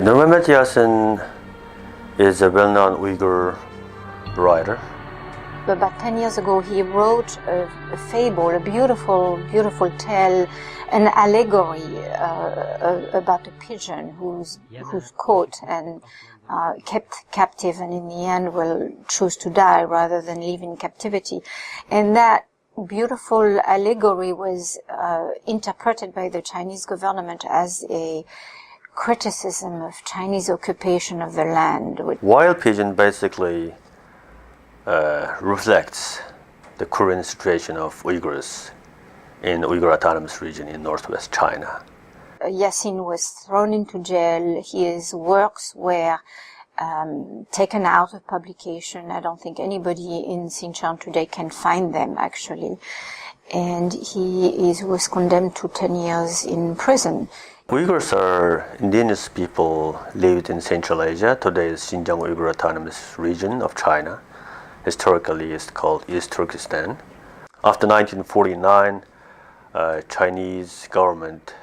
Nurmuhemmet Yasin is a well-known Uyghur writer. About 10 years ago, he wrote a fable, a beautiful, beautiful tale, an allegory about a pigeon who's caught and kept captive, and in the end will choose to die rather than live in captivity. And that beautiful allegory was interpreted by the Chinese government as a criticism of Chinese occupation of the land. Wild Pigeon basically reflects the current situation of Uyghurs in the Uyghur Autonomous Region in northwest China. Yasin was thrown into jail. His works were taken out of publication. I don't think anybody in Xinjiang today can find them, actually. And he was condemned to 10 years in prison. Uyghurs are indigenous people lived in Central Asia. Today is Xinjiang Uyghur Autonomous Region of China. Historically, it's called East Turkestan. After 1949, Chinese government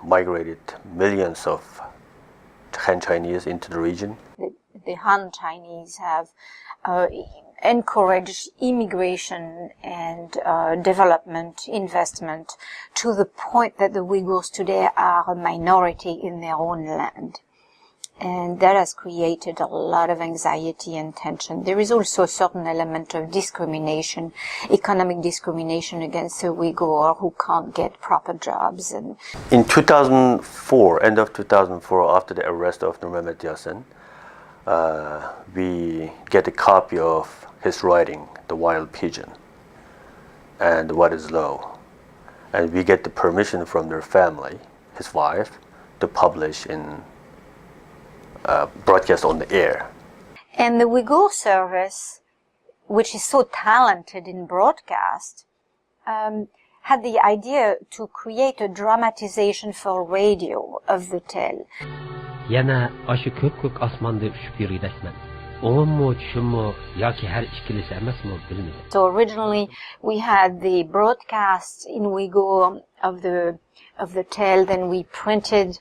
migrated millions of Han Chinese into the region. The Han Chinese have encouraged immigration and development, investment, to the point that the Uyghurs today are a minority in their own land. And that has created a lot of anxiety and tension. There is also a certain element of discrimination, economic discrimination against the Uyghur who can't get proper jobs. And in 2004, end of 2004, after the arrest of Nurmuhemmet Yasin, we get a copy of his writing, The Wild Pigeon and What is Law. And we get the permission from their family, his wife, to publish in broadcast on the air. And the Uyghur service, which is so talented in broadcast, had the idea to create a dramatization for radio of the tale. Yana aşı köp asmanda uçup yürüydesmen. Oğun düşün mu, ya ki her ikilisi emes mi bilmiyorum. So originally we had the broadcast in Uyghur of the tale, then we printed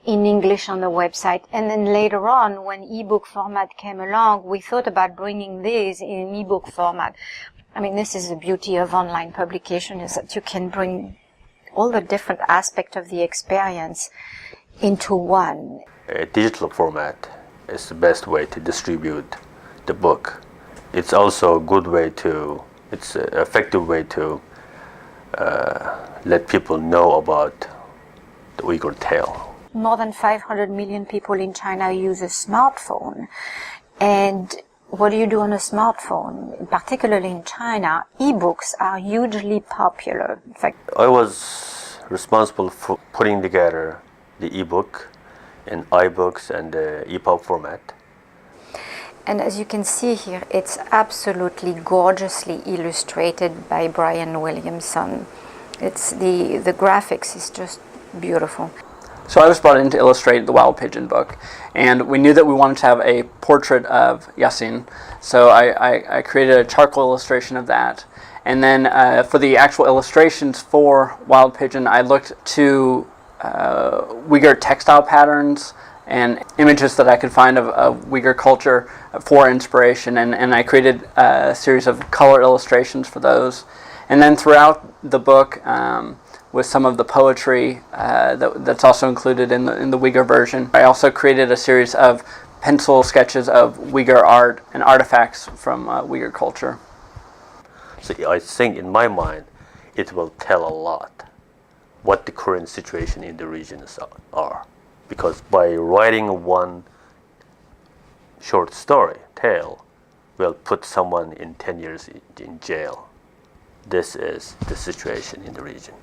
in English on the website, and then later on, when ebook format came along, we thought about bringing these in ebook format. I mean, this is the beauty of online publication, is that you can bring all the different aspects of the experience into one. A digital format is the best way to distribute the book. It's also a good way to, it's an effective way to let people know about the Uyghur tale. More than 500 million people in China use a smartphone. And what do you do on a smartphone? Particularly in China, e-books are hugely popular. In fact, I was responsible for putting together the e-book in iBooks and the EPUB format. and as you can see here, it's absolutely gorgeously illustrated by Brian Williamson. It's the graphics is just beautiful. So I was brought in to illustrate the Wild Pigeon book, and we knew that we wanted to have a portrait of Yasin, so I created a charcoal illustration of that. And then for the actual illustrations for Wild Pigeon, I looked to Uyghur textile patterns and images that I could find of Uyghur culture for inspiration, and I created a series of color illustrations for those. And then throughout the book, with some of the poetry that's also included in the Uyghur version, I also created a series of pencil sketches of Uyghur art and artifacts from Uyghur culture. So I think in my mind, it will tell a lot what the current situation in the regions are. Because by writing one short story, tale, will put someone in 10 years in jail. This is the situation in the region.